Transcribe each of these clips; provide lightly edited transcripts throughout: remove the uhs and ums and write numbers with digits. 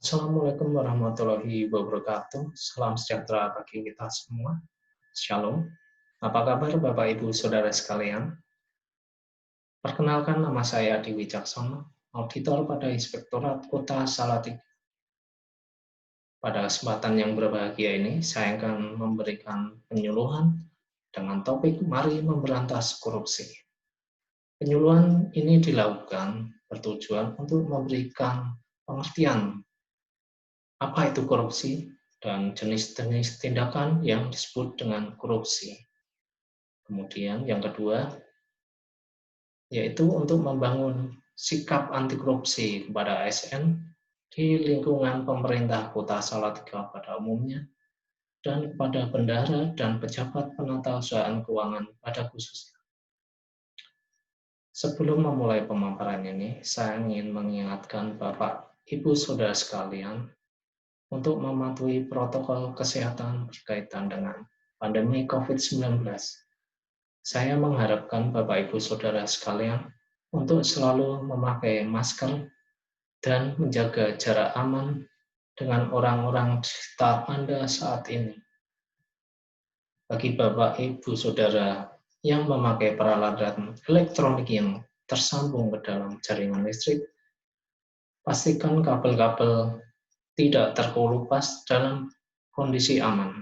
Assalamualaikum warahmatullahi wabarakatuh. Salam sejahtera bagi kita semua. Shalom. Apa kabar Bapak Ibu Saudara sekalian? Perkenalkan, nama saya Adi Wicaksono, auditor pada Inspektorat Kota Salatiga. Pada kesempatan yang berbahagia ini, saya akan memberikan penyuluhan dengan topik Mari Memberantas Korupsi. Penyuluhan ini dilakukan bertujuan untuk memberikan pengertian apa itu korupsi dan jenis-jenis tindakan yang disebut dengan korupsi. Kemudian yang kedua, yaitu untuk membangun sikap anti korupsi kepada ASN di lingkungan pemerintah Kota Salatiga pada umumnya dan kepada bendahara dan pejabat penata usahaan keuangan pada khususnya. Sebelum memulai pemaparan ini, saya ingin mengingatkan Bapak, Ibu, Saudara sekalian untuk mematuhi protokol kesehatan berkaitan dengan pandemi COVID-19. Saya mengharapkan Bapak Ibu Saudara sekalian untuk selalu memakai masker dan menjaga jarak aman dengan orang-orang di sekitar Anda saat ini. Bagi Bapak Ibu Saudara yang memakai peralatan elektronik yang tersambung ke dalam jaringan listrik, pastikan kabel-kabel tidak terkelupas dalam kondisi aman.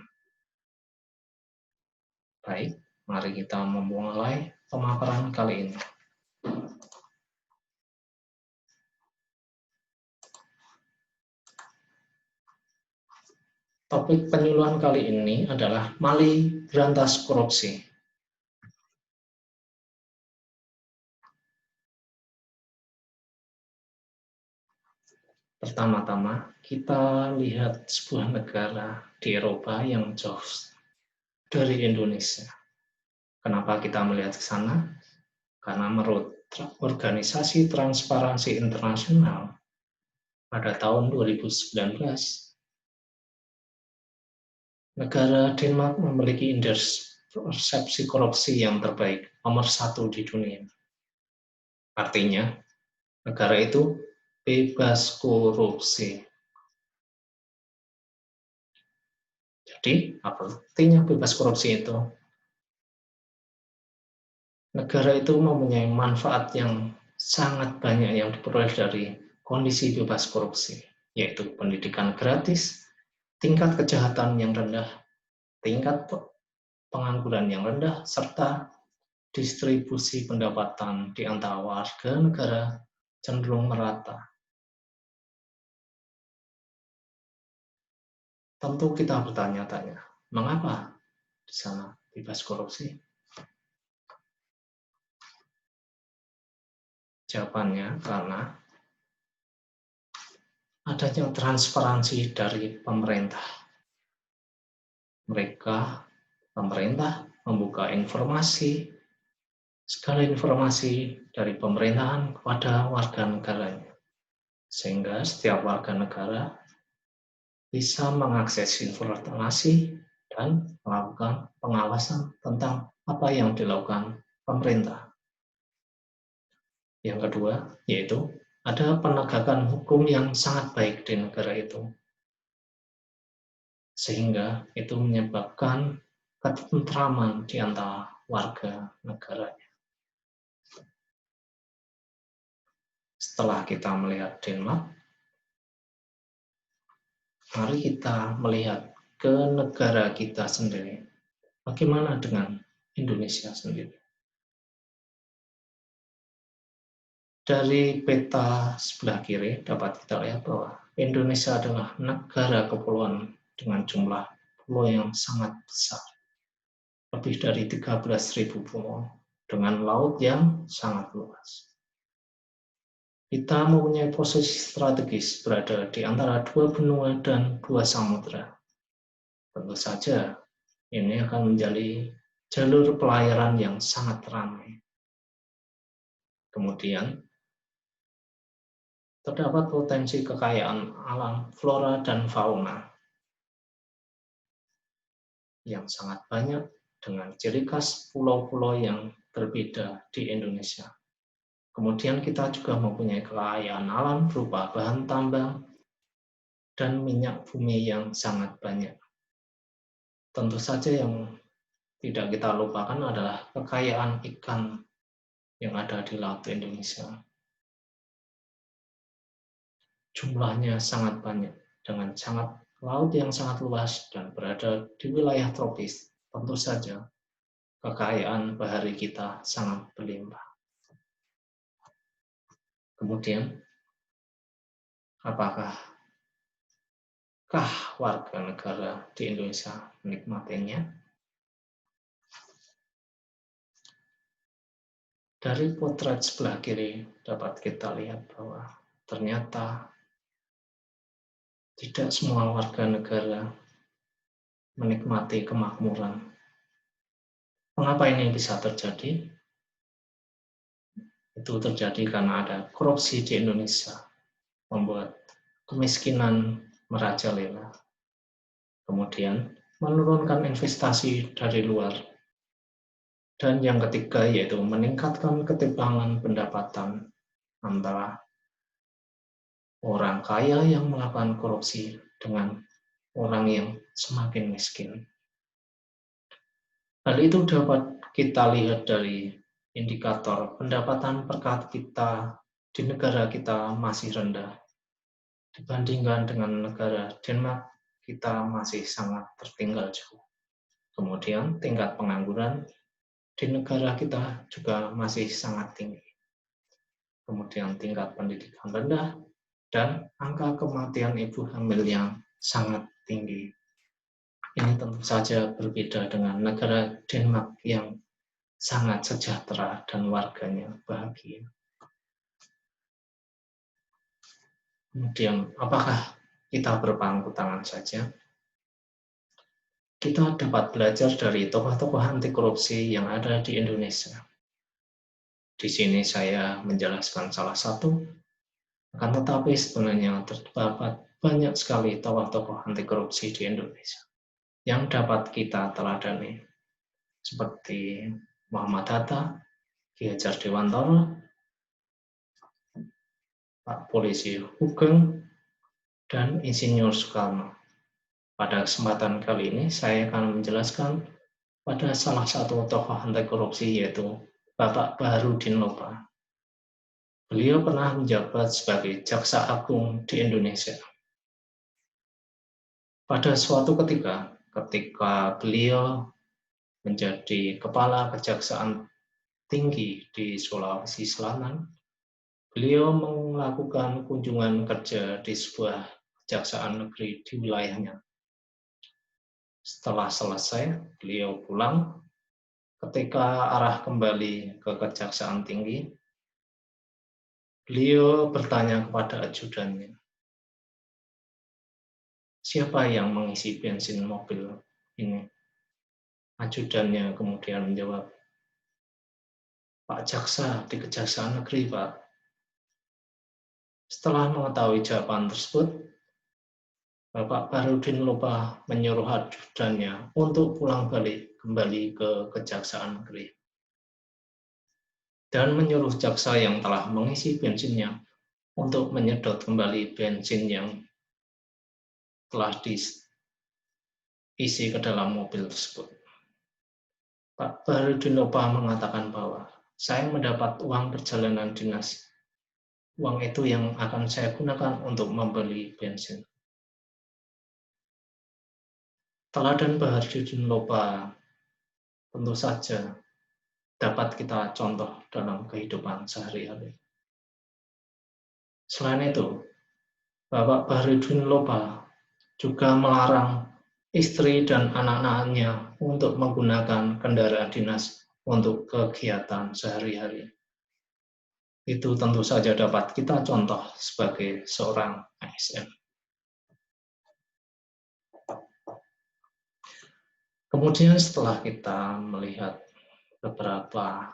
Baik, mari kita memulai pemaparan kali ini. Topik penyuluhan kali ini adalah Mari Berantas Korupsi. Pertama-tama, kita lihat sebuah negara di Eropa yang jauh dari Indonesia. Kenapa kita melihat ke sana? Karena menurut Organisasi Transparansi Internasional pada tahun 2019, negara Denmark memiliki indeks persepsi korupsi yang terbaik, nomor 1 di dunia. Artinya, negara itu bebas korupsi. Jadi, apa artinya bebas korupsi itu? Negara itu mempunyai manfaat yang sangat banyak yang diperoleh dari kondisi bebas korupsi, yaitu pendidikan gratis, tingkat kejahatan yang rendah, tingkat pengangguran yang rendah, serta distribusi pendapatan di antara warga negara cenderung merata. Tentu kita bertanya-tanya, mengapa di sana bebas korupsi? Jawabannya karena adanya transparansi dari pemerintah. Pemerintah membuka segala informasi dari pemerintahan kepada warga negaranya. Sehingga setiap warga negara bisa mengakses informasi dan melakukan pengawasan tentang apa yang dilakukan pemerintah. Yang kedua, yaitu ada penegakan hukum yang sangat baik di negara itu. Sehingga itu menyebabkan ketentraman di antara warga negaranya. Setelah kita melihat Denmark, mari kita melihat ke negara kita sendiri. Bagaimana dengan Indonesia sendiri? Dari peta sebelah kiri dapat kita lihat bahwa Indonesia adalah negara kepulauan dengan jumlah pulau yang sangat besar. Lebih dari 13.000 pulau dengan laut yang sangat luas. Kita mempunyai posisi strategis berada di antara 2 benua dan 2 samudera. Tentu saja ini akan menjadi jalur pelayaran yang sangat ramai. Kemudian, terdapat potensi kekayaan alam, flora, dan fauna yang sangat banyak dengan ciri khas pulau-pulau yang berbeda di Indonesia. Kemudian kita juga mempunyai kekayaan alam berupa bahan tambang, dan minyak bumi yang sangat banyak. Tentu saja yang tidak kita lupakan adalah kekayaan ikan yang ada di Laut Indonesia. Jumlahnya sangat banyak, dengan laut yang sangat luas dan berada di wilayah tropis. Tentu saja kekayaan bahari kita sangat berlimpah. Kemudian, apakah warga negara di Indonesia menikmatinya? Dari potret sebelah kiri dapat kita lihat bahwa ternyata tidak semua warga negara menikmati kemakmuran. Mengapa ini bisa terjadi? Itu terjadi karena ada korupsi di Indonesia, membuat kemiskinan merajalela. Kemudian menurunkan investasi dari luar. Dan yang ketiga yaitu meningkatkan ketimpangan pendapatan antara orang kaya yang melakukan korupsi dengan orang yang semakin miskin. Hal itu dapat kita lihat dari indikator pendapatan per kapita di negara kita masih rendah. Dibandingkan dengan negara Denmark, kita masih sangat tertinggal jauh. Kemudian tingkat pengangguran di negara kita juga masih sangat tinggi. Kemudian tingkat pendidikan rendah dan angka kematian ibu hamil yang sangat tinggi. Ini tentu saja berbeda dengan negara Denmark yang sangat sejahtera dan warganya bahagia. Kemudian, apakah kita berpangku tangan saja? Kita dapat belajar dari tokoh-tokoh anti korupsi yang ada di Indonesia. Di sini saya menjelaskan salah satu, akan tetapi sebenarnya terdapat banyak sekali tokoh-tokoh anti korupsi di Indonesia yang dapat kita teladani, seperti Muhammad Hatta, Ki Hajar Dewantara, Pak Polisi Hugeng, dan Insinyur Soekarno. Pada kesempatan kali ini saya akan menjelaskan pada salah satu tokoh anti korupsi yaitu Bapak Baharudin Lopa. Beliau pernah menjabat sebagai Jaksa Agung di Indonesia. Pada suatu ketika beliau menjadi Kepala Kejaksaan Tinggi di Sulawesi Selatan, beliau melakukan kunjungan kerja di sebuah kejaksaan negeri di wilayahnya. Setelah selesai, beliau pulang. Ketika arah kembali ke Kejaksaan Tinggi, beliau bertanya kepada ajudannya, siapa yang mengisi bensin mobil ini? Ajudannya kemudian menjawab, Pak Jaksa di Kejaksaan Negeri, Pak. Setelah mengetahui jawaban tersebut, Bapak Baharudin Lopa menyuruh ajudannya untuk pulang balik kembali ke Kejaksaan Negeri dan menyuruh jaksa yang telah mengisi bensinnya untuk menyedot kembali bensin yang telah diisi ke dalam mobil tersebut. Pak Baharudin Lopa mengatakan bahwa saya mendapat uang perjalanan dinas. Uang itu yang akan saya gunakan untuk membeli bensin. Teladan Baharudin Lopa tentu saja dapat kita contoh dalam kehidupan sehari-hari. Selain itu, Bapak Baharudin Lopa juga melarang istri dan anak-anaknya untuk menggunakan kendaraan dinas untuk kegiatan sehari-hari. Itu tentu saja dapat kita contoh sebagai seorang ASN. Kemudian setelah kita melihat beberapa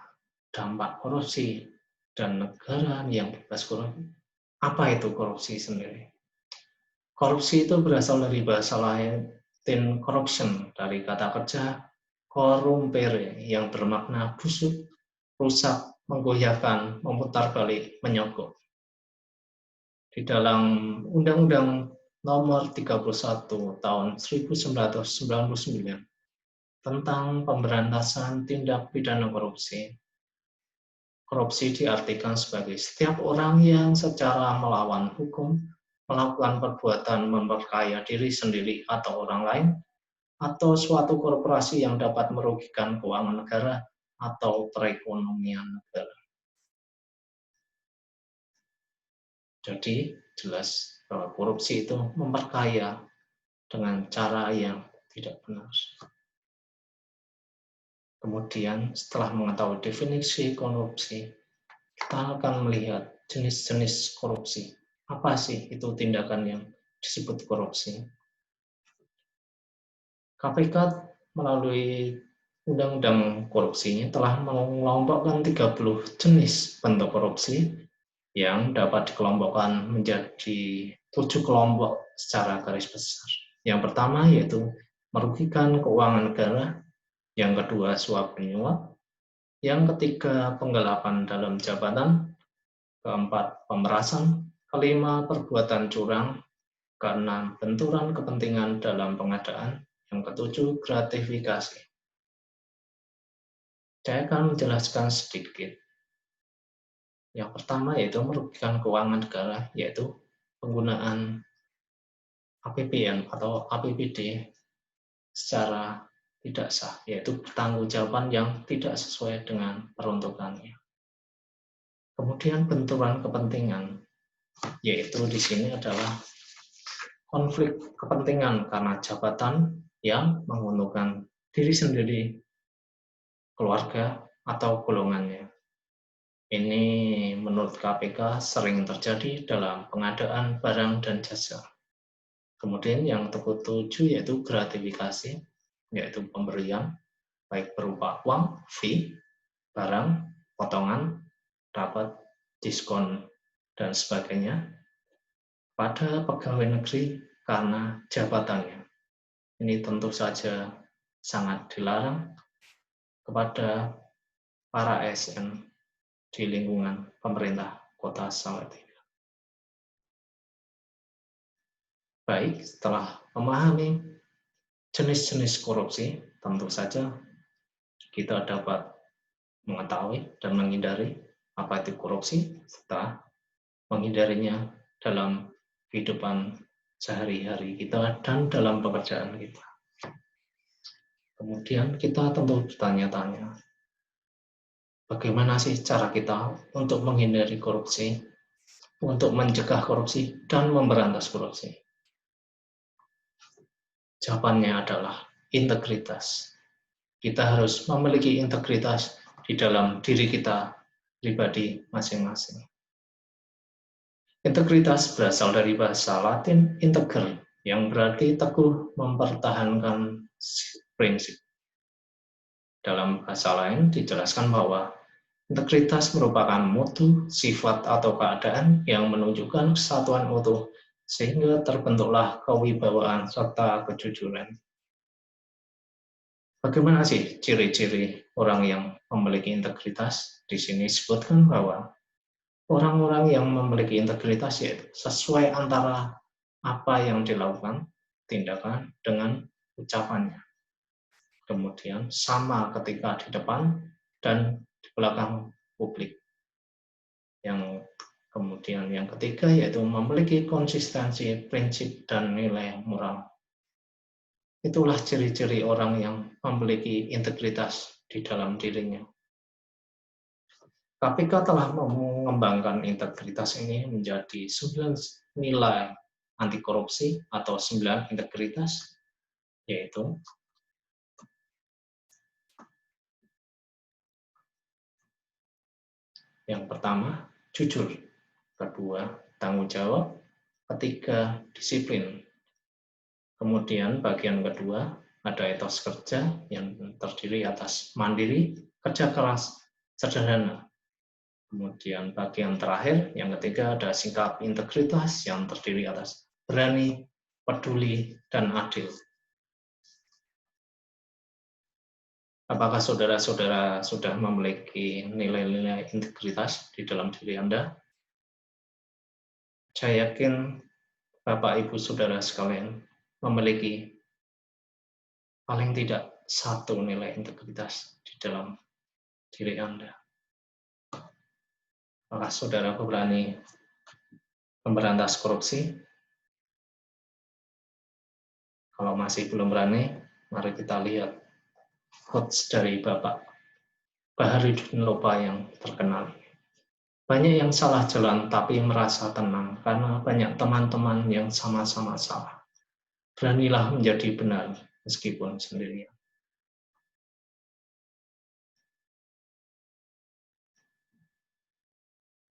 dampak korupsi dan negara yang bebas korupsi, apa itu korupsi sendiri? Korupsi itu berasal dari bahasa Latin corruption, dari kata kerja corrumpere yang bermakna busuk, rusak, menggoyahkan, memutar balik, menyogok. Di dalam Undang-Undang Nomor 31 tahun 1999 tentang pemberantasan tindak pidana korupsi. Korupsi diartikan sebagai setiap orang yang secara melawan hukum melakukan perbuatan memperkaya diri sendiri atau orang lain, atau suatu korporasi yang dapat merugikan keuangan negara atau perekonomian negara. Jadi jelas bahwa korupsi itu memperkaya dengan cara yang tidak benar. Kemudian setelah mengetahui definisi korupsi, kita akan melihat jenis-jenis korupsi. Apa sih itu tindakan yang disebut korupsi? KPK melalui Undang-Undang Korupsinya telah mengelompokkan 30 jenis bentuk korupsi yang dapat dikelompokkan menjadi 7 kelompok secara garis besar. Yang pertama yaitu merugikan keuangan negara, yang kedua suap menyuap, yang ketiga penggelapan dalam jabatan, keempat pemerasan, kelima perbuatan curang, keenam benturan kepentingan dalam pengadaan, yang ketujuh gratifikasi. Saya akan menjelaskan sedikit. Yang pertama yaitu merugikan keuangan negara, yaitu penggunaan APBN atau APBD secara tidak sah, yaitu pertanggungjawaban yang tidak sesuai dengan peruntukannya. Kemudian benturan kepentingan, yaitu di sini adalah konflik kepentingan karena jabatan yang menguntungkan diri sendiri, keluarga, atau golongannya. Ini menurut KPK sering terjadi dalam pengadaan barang dan jasa. Kemudian yang ketujuh yaitu gratifikasi, yaitu pemberian, baik berupa uang, fee, barang, potongan, rabat, diskon, dan sebagainya, pada pegawai negeri karena jabatannya. Ini tentu saja sangat dilarang kepada para ASN di lingkungan pemerintah Kota Salatiga. Baik, setelah memahami jenis-jenis korupsi, tentu saja kita dapat mengetahui dan menghindari apa itu korupsi serta menghindarinya dalam kehidupan sehari-hari kita dan dalam pekerjaan kita. Kemudian kita tentu bertanya-tanya, bagaimana sih cara kita untuk menghindari korupsi, untuk mencegah korupsi, dan memberantas korupsi? Jawabannya adalah integritas. Kita harus memiliki integritas di dalam diri kita pribadi masing-masing. Integritas berasal dari bahasa Latin integer, yang berarti teguh mempertahankan prinsip. Dalam bahasa lain dijelaskan bahwa integritas merupakan mutu, sifat, atau keadaan yang menunjukkan kesatuan utuh, sehingga terbentuklah kewibawaan serta kejujuran. Bagaimana sih ciri-ciri orang yang memiliki integritas? Di sini disebutkan bahwa orang-orang yang memiliki integritas yaitu sesuai antara apa yang dilakukan, tindakan, dengan ucapannya. Kemudian sama ketika di depan dan di belakang publik. Kemudian yang ketiga yaitu memiliki konsistensi prinsip dan nilai moral. Itulah ciri-ciri orang yang memiliki integritas di dalam dirinya. KPK telah mengembangkan integritas ini menjadi 9 nilai anti korupsi atau 9 integritas, yaitu yang pertama, jujur. Kedua, tanggung jawab. Ketiga, disiplin. Kemudian bagian kedua, ada etos kerja yang terdiri atas mandiri, kerja keras, sederhana. Kemudian bagian terakhir, yang ketiga ada sikap integritas yang terdiri atas berani, peduli, dan adil. Apakah saudara-saudara sudah memiliki nilai-nilai integritas di dalam diri Anda? Saya yakin Bapak, Ibu, Saudara sekalian, memiliki paling tidak satu nilai integritas di dalam diri Anda. Apakah saudara berani memberantas korupsi? Kalau masih belum berani, mari kita lihat quotes dari Bapak Baharudin Lopa yang terkenal. Banyak yang salah jalan tapi merasa tenang karena banyak teman-teman yang sama-sama salah. Beranilah menjadi benar meskipun sendirian.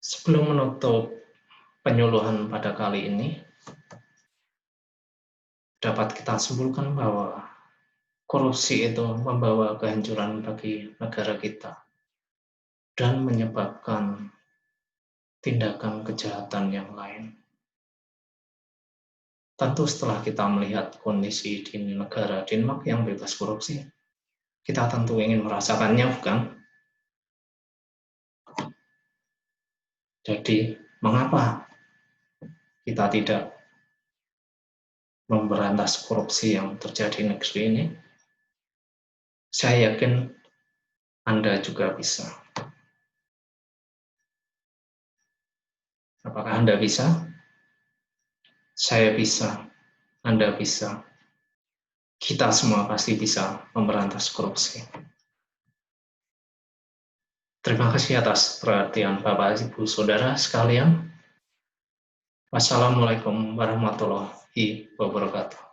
Sebelum menutup penyuluhan pada kali ini, dapat kita simpulkan bahwa korupsi itu membawa kehancuran bagi negara kita dan menyebabkan tindakan kejahatan yang lain. Tentu setelah kita melihat kondisi di negara Denmark yang bebas korupsi, kita tentu ingin merasakannya, bukan? Jadi, mengapa kita tidak memberantas korupsi yang terjadi di negeri ini? Saya yakin Anda juga bisa. Apakah Anda bisa? Saya bisa. Anda bisa. Kita semua pasti bisa memberantas korupsi. Terima kasih atas perhatian Bapak, Ibu, Saudara sekalian. Wassalamualaikum warahmatullahi wabarakatuh.